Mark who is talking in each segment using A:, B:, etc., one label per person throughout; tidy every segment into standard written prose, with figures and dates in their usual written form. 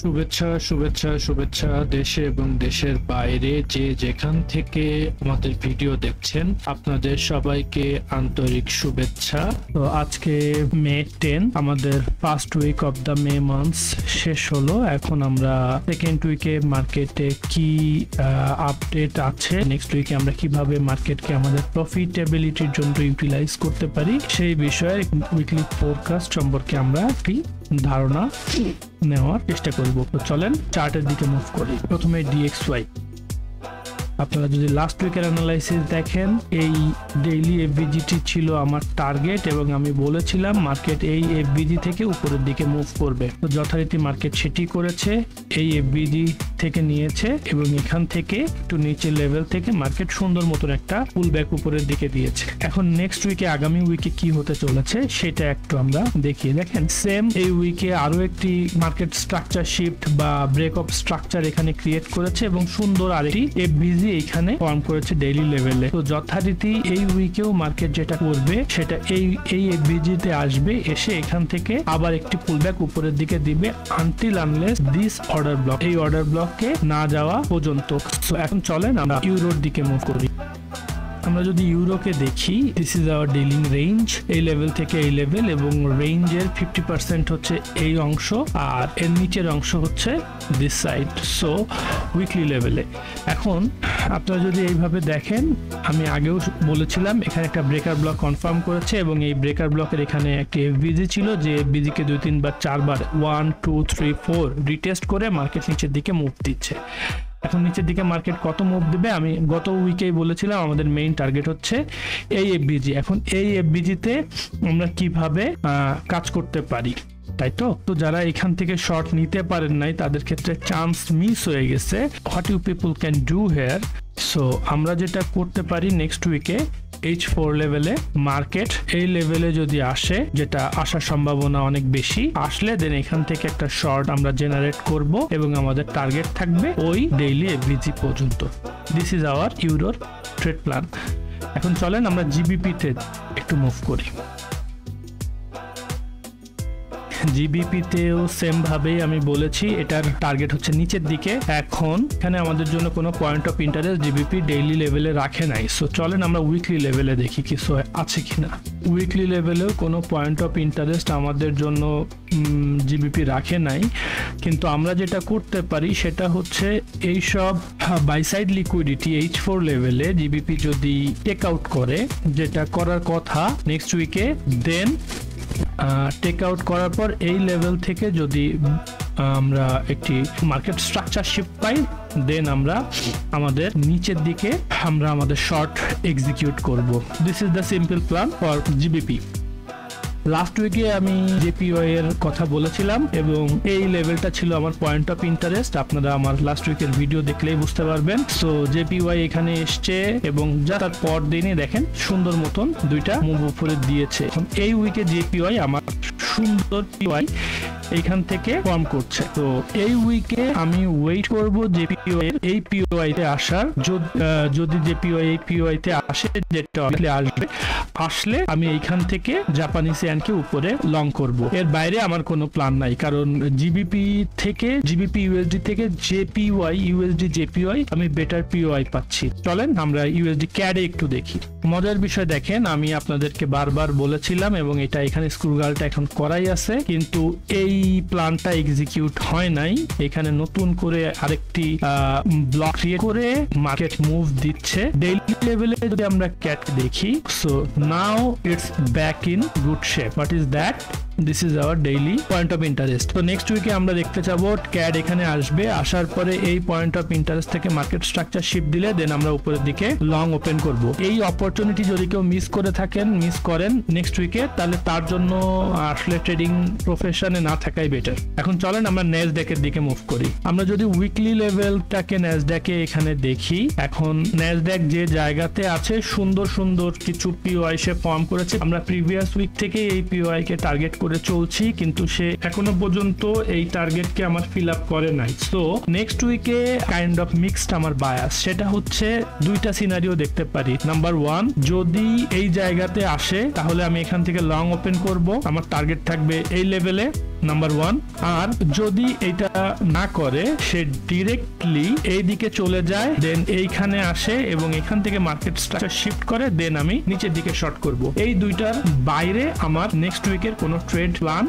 A: শুভেচ্ছা শুভেচ্ছা শুভেচ্ছা দেশে এবং দেশের বাইরে যে যেখান থেকে আমাদের ভিডিও দেখছেন আপনাদের সবাইকে আন্তরিক শুভেচ্ছা। তো আজকে মে 10, আমাদের first week of the May months শেষ হলো। এখন আমরা সেকেন্ড উইকে মার্কেটে কি আপডেট আছে, নেক্সট উইকে আমরা কিভাবে মার্কেটকে আমাদের প্রফিটেবিলিটির জন্য ইউটিলাইজ করতে পারি সেই বিষয়ে উইকলি ফোরকাস্ট সম্পর্কে আমরা একটি ধারণা নেওয়ার চেষ্টা করব। তো চলেন চার্টের দিকে মুভ করি। প্রথমে DXY, আপনারা যদি লাস্ট উইকের অ্যানালাইসিস দেখেন, এই ডেইলি এফভিজিটি ছিল আমার টার্গেট এবং আমি বলেছিলাম মার্কেট এই এফভিজি থেকে উপরের দিকে মুভ করবে। তো যথারীতি মার্কেট সেটি করেছে, এই এফভিজি থেকে নিয়েছে এবং এখান থেকে একটু নিচের লেভেল থেকে মার্কেট সুন্দর মতন একটা পুল ব্যাক উপরের দিকে দিয়েছে। এখন নেক্সট উইকে, আগামী উইকে কি হতে চলেছে সেটা একটু আমরা দেখি। দেখেন সেম এই উইকে আরো একটি মার্কেট স্ট্রাকচার শিফট বা ব্রেক অফ স্ট্রাকচার এখানে ক্রিয়েট করেছে এবং সুন্দর আরেকটি এফভিজি এইখানে ফর্ম করেছে ডেইলি লেভেলে। তো যথারীতি এই উইকেও মার্কেট যেটা করবে সেটা এই এফভিজিতে আসবে, এসে এখান থেকে আবার একটি পুলব্যাক উপরের দিকে দিবে until unless this order block, এই অর্ডার ব্লককে না যাওয়া পর্যন্ত। সো এখন চলেন আমরা ইউরোর দিকে মুভ করি। আমরা যদি ইউরোকে দেখি, this is hour dealing range, এই লেভেল থেকে এই লেভেল এবং রেঞ্জের 50% হচ্ছে এই অংশ আর এর নিচের অংশ হচ্ছে দিস সাইড। সো উইকলি লেভেলে এখন আপনারা যদি এইভাবে দেখেন, আমি আগেও বলেছিলাম এখানে একটা ব্রেকার ব্লক কনফার্ম করেছে এবং এই ব্রেকার ব্লকের এখানে একটি এফভিজি ছিল যে এফভিজিকে 2-3 বার 4 বার 1 2 3 4 রিটেস্ট করে মার্কেট নিচের দিকে মুভ দিচ্ছে। এখন নিচের দিকে মার্কেট কত মুভ দিবে, আমি গত উইকেই বলেছিলাম আমাদের মেইন টার্গেট হচ্ছে এই এফভিজি। এখন এই এফভিজিতে আমরা কিভাবে কাজ করতে পারি, তাই তো যারা এখান থেকে শর্ট নিতে পারেন নাই তাদের ক্ষেত্রে চান্স মিস হয়ে গেছে। What you people can do here, so আমরা যেটা করতে পারি নেক্সট উইকে H4 লেভেলে মার্কেট এই লেভেলে যদি আসে, যেটা আসার সম্ভাবনা অনেক বেশি, আসলে দেন এখান থেকে একটা শর্ট আমরা জেনারেট করব এবং আমাদের টার্গেট থাকবে ওই ডেইলি এফভিজি পর্যন্ত। দিস ইজ আওয়ার ইউরোর ট্রেড প্ল্যান। এখন চলেন আমরা জিবিপিতে একটু মুভ করি। জিবিপিতেও সেম ভাবেই আমি বলেছি এটার টার্গেট হচ্ছে নিচের দিকে। এখন এখানে আমাদের জন্য কোনো point of interest GBP daily লেভেলে রাখে নাই। সো চলেন আমরা উইকলি লেভেলে দেখি কিছু আছে কিনা। উইকলি লেভেলেও কোনো পয়েন্ট অফ ইন্টারেস্ট আমাদের জন্য জিবিপি রাখে নাই, কিন্তু আমরা যেটা করতে পারি সেটা হচ্ছে এই সব বাই সাইড লিকুইডিটি H4 লেভেলে জিবিপি যদি টেক আউট করে, যেটা করার কথা নেক্সট উইকে, দেন টেক আউট করার পর এই লেভেল থেকে যদি আমরা একটি মার্কেট স্ট্রাকচার শিফট পাই, দেন আমরা আমাদের নিচের দিকে আমরা আমাদের শর্ট এক্সিকিউট করব। This is the simple plan for GBP. Last উইকে আমি জেপিওয়াই এর কথা বলেছিলাম এবং এই লেভেলটা ছিল আমার পয়েন্ট অফ ইন্টারেস্ট। আপনারা আমার লাস্ট উইকের ভিডিও দেখলেই বুঝতে পারবেন। সো জেপিওয়াই এখানে এসছে এবং যা তার পর দিনই দেখেন সুন্দর মতন দুইটা মুভ উপরে দিয়েছে। এখন এই উইকে জেপিওয়াই আমার সুন্দর পিওয়াই এইখান থেকে ফর্ম করছে। তো এই উইকে আমি ওয়েট করব জেপিওয়াই এর এই পিওয়াই তে আসার। যদি জেপিওয়াই এই পিওয়াই তে আসে, যেটা আসবে, আসলে আমি এইখান থেকে জাপানিজ ইয়ানকে উপরে লং করব। এর বাইরে আমার কোনো প্ল্যান নাই, কারণ জিবিপি ইউএসডি থেকে জেপিওয়াই ইউএসডি জেপিওয়াই আমি বেটার পিওয়াই পাচ্ছি। চলেন আমরা ইউএসডি ক্যাডে একটু দেখি। মজার বিষয় দেখেন, আমি আপনাদেরকে বারবার বলেছিলাম এবং এটা এখানে স্ক্রুগালটা এখন করাই আছে, কিন্তু এই প্ল্যানটা এক্সিকিউট হয় নাই। এখানে নতুন করে আরেকটি ব্লক ক্রিয়েট করে মার্কেট মুভ দিচ্ছে ডেইলি লেভেলে। যদি আমরা ক্যাট দেখি, so now it's back in good shape. What is that? This is our daily point of interest. তো নেক্সট উইকে আমরা দেখতে চাবো ক্যাড এখানে আসবে, আসার পরে এই পয়েন্ট অফ ইন্টারেস্ট থেকে মার্কেট স্ট্রাকচার শিফট দিলে দেন আমরা উপরের দিকে লং ওপেন করব। এই অপরচুনিটি যদি কেউ মিস করেন নেক্সট উইকে, তাহলে তার জন্য আসলে ট্রেডিং প্রফেশনে না থাকাই বেটার। এখন চলেন আমরা ন্যাসড্যাকের দিকে মুভ করি। আমরা যদি উইকলি লেভেলটাকে ন্যাসড্যাকে এখানে দেখি, এখন ন্যাসড্যাক যে জায়গাতে আছে সুন্দর সুন্দর কিছু পিওআই সে ফর্ম করেছে। আমরা প্রিভিয়াস উইক থেকে এই পিওআই কে টার্গেট করে চলছি, কিন্তু সে এখনো পর্যন্ত এই টার্গেটকে আমার ফিল আপ করে নাই। সো নেক্সট উইকে কাইন্ড অফ মিক্সড আমার বায়াস। সেটা হচ্ছে দুইটা সিনারিও দেখতে পারি। নাম্বার 1, যদি এই জায়গাতে আসে তাহলে আমি এখান থেকে লং ওপেন করব, আমার টার্গেট থাকবে এই লেভেলে। নাম্বার 1। আর যদি এটা না করে সে ডিরেক্টলি এই দিকে চলে যায়, দেন এইখানে আসে এবং এখান থেকে মার্কেট স্ট্রাকচার শিফট করে, দেন আমি নিচের দিকে শর্ট করব। এই দুইটার বাইরে আমার নেক্সট উইকের কোনো ট্রেড প্ল্যান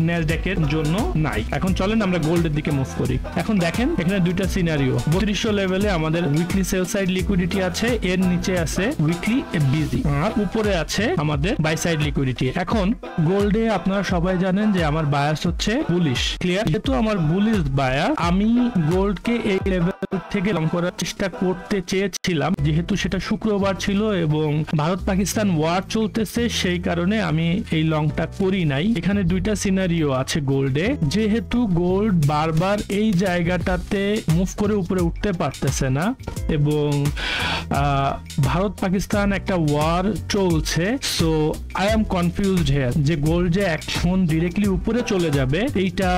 A: ন্যাসড্যাকের জন্য নাই। এখন চলেন আমরা গোল্ডের দিকে মুভ করি। এখন দেখেন এখানে দুইটা সিনারিও। 3200 লেভেলে আমাদের উইকলি সেল সাইড লিকুইডিটি আছে, এর নিচে আছে উইকলি বিজি, আর উপরে আছে আমাদের বাই সাইড লিকুইডিটি। এখন গোল্ডে আপনারা সবাই জানেন যে আমার বায়াস হচ্ছে বুলিশ, ক্লিয়ার। যেহেতু আমার বুলিশ বায়ার, আমি গোল্ডকে এই লেভেল থেকে লং করার চেষ্টা করতে চেয়েছিলাম, যেহেতু সেটা শুক্রবার ছিল এবং ভারত পাকিস্তান ওয়ার চলতেছে, সেই কারণে আমি এই লংটা করি নাই। এখানে দুইটা সিনারিও আছে গোল্ডে। যেহেতু গোল্ড বারবার এই জায়গাটাতে মুভ করে উপরে উঠতে পারতেছে না এবং ভারত পাকিস্তান একটা ওয়ার চলছে, so I am confused here যে গোল্ড যে এখন ডিরেক্টলি উপরে চলে যাবে এইটা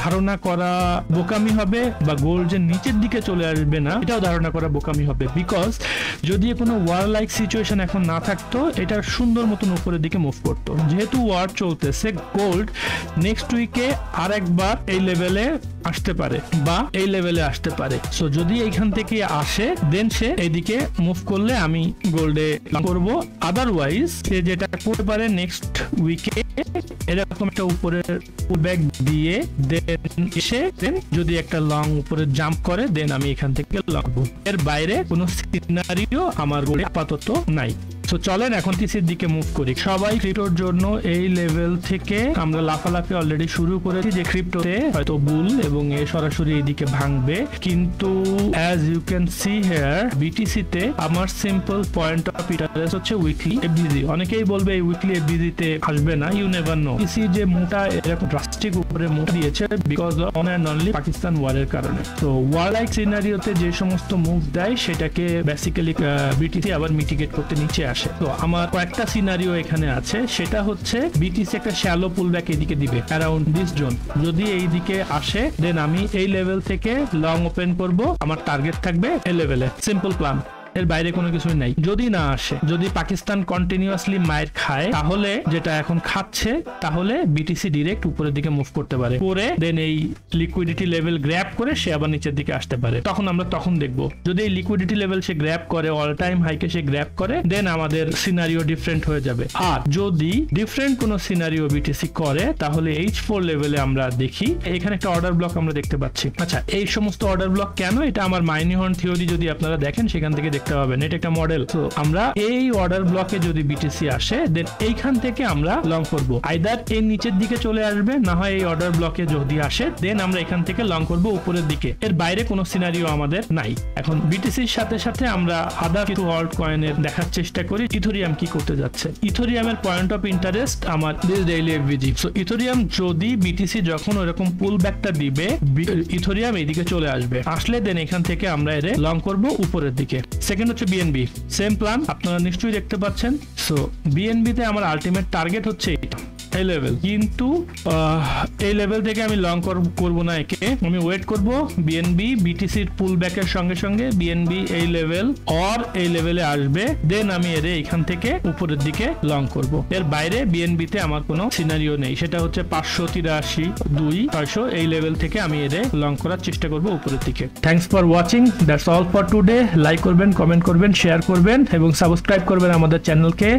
A: ধারণা করা বোকামি হবে, বা গোল্ড যে নিচের দিকে চলে আসবে না এটাও ধারণা করা বোকামি হবে। বিকজ যদি কোনো ওয়ার লাইক সিচুয়েশন এখন না থাকতো, এটা সুন্দর মতন উপরের দিকে মুভ করতো। যেহেতু ওয়ার চলতেছে, গোল্ড নেক্সট উইকে আর একবার এই লেভেলে আসতে পারে বা এই লেভেলে আসতে পারে। সো যদি এইখান থেকে আসে, দেন সে এইদিকে মুভ করলে আমি গোল্ডে করব। আদারওয়াইজ সে যেটা করতে পারে নেক্সট উইকে এরকম একটা উপরের ব্যাক দিয়ে দেন এসে দেন যদি একটা লং উপরে জাম্প করে, দেন আমি এখান থেকে লং করব। এর বাইরে কোনো সিনারিও আমার গোল্ডে আপাতত নাই। তো চলেন এখন টিসির দিকে মুভ করি। সবাই ক্রিপ্টোর জন্য এই লেভেল থেকে আমরা লাফালাফি অলরেডি শুরু করেছি যে ক্রিপ্টোতে হয়তো বুল এবং এ সরাসরি এইদিকে ভাঙবে, কিন্তু as you can see here BTC তে আমার সিম্পল পয়েন্ট অফ ইন্টারেস্ট হচ্ছে উইকলি এফবিজি। অনেকেই বলবে এই উইকলি এফবিজি তে আসবে না, ইউ নেভার নো। টিসি যে মোটা এরকম ড্রাস্টিক উপরে মোটা দিয়েছে because on and only Pakistan ওয়ারের কারণে। তো ওয়ার লাইক সিনারিওতে যে সমস্ত মুভ দেয় সেটাকে বেসিক্যালি বিটিসি আবার মিটিগেট করতে নিচে আসে। তো আমার কয়েকটা সিনারিও এখানে আছে, সেটা হচ্ছে বিটিসি একটা শ্যালো পুলব্যাক এদিকে দিবে অ্যারাউন্ড দিস জোন। যদি এই দিকে আসে, দেন আমি এই লেভেল থেকে লং ওপেন করব, আমার টার্গেট থাকবে এই লেভেলে। সিম্পল প্ল্যান, এর বাইরে কোনো কিছুই নাই। যদি না আসে, যদি পাকিস্তান কন্টিনিউয়াসলি মাইর খায়, তাহলে যেটা এখন খাচ্ছে, তাহলে বিটিসি ডিরেক্ট উপরের দিকে মুভ করতে পারে, করে দেন এই লিকুইডিটি লেভেল গ্র্যাব করে সে আবার নিচের দিকে আসতে পারে। তখন আমরা দেখবো যদি এই লিকুইডিটি লেভেল সে গ্র্যাব করে, অল টাইম হাইকে সে গ্র্যাব করে, দেন আমাদের সিনারিও ডিফারেন্ট হয়ে যাবে। আর যদি ডিফারেন্ট কোনো সিনারিও বিটিসি করে, তাহলে H4 লেভেলে আমরা দেখি এখানে একটা অর্ডার ব্লক আমরা দেখতে পাচ্ছি। আচ্ছা, এই সমস্ত অর্ডার ব্লক কেন? এটা আমার মাইনিহর্ন থিওরি যদি আপনারা দেখেন সেখান থেকে দেখতে পাবেন, এটা একটা মডেল। তো আমরা এই অর্ডার ব্লকে যদি বিটিসি আসে, দেন এইখান থেকে আমরা লং করব। আইদার এর নিচের দিকে চলে আসবে, না হয় এই অর্ডার ব্লকে যদি আসে, দেন আমরা এখান থেকে লং করব উপরের দিকে। এর বাইরে কোনো সিনারিও আমাদের নাই। এখন বিটিসির সাথে সাথে আমরা আদার কিছু অল্ট কয়েনের দেখার চেষ্টা করি। ইথোরিয়াম কি করতে যাচ্ছে? ইথোরিয়ামের পয়েন্ট অফ ইন্টারেস্ট আমার this daily FBG. So ethereum যদি বিটিসি যখন ওরকম পুল ব্যাকটা দিবে, ইথোরিয়াম এইদিকে চলে আসবে, আসলে দেন এখান থেকে আমরা এর লং করব উপরের দিকে। সেকেন্ড হচ্ছে বিএনবি, সেম প্ল্যান আপনারা নিশ্চয়ই দেখতে পাচ্ছেন। সো বিএনবি তে আমার আলটিমেট টার্গেট হচ্ছে এটা, এই লেভেল। কিন্তু এই লেভেল থেকে আমি লং করব না, একে আমি ওয়েট করব বিএনবি বিটিসির পুল ব্যাকের সঙ্গে সঙ্গে বিএনবি এই লেভেল অর এই লেভেলে আসবে, দেন আমি এর এখান থেকে উপরের দিকে লং করব। এর বাইরে বিএনবি তে আমার কোনো সিনারিও নেই, সেটা হচ্ছে 583 600 এই লেভেল থেকে আমি এর লং করার চেষ্টা করব উপরের দিকে। Thanks for watching, that's all for today. Like করবেন, কমেন্ট করবেন, শেয়ার করবেন এবং সাবস্ক্রাইব করবেন আমাদের চ্যানেলকে।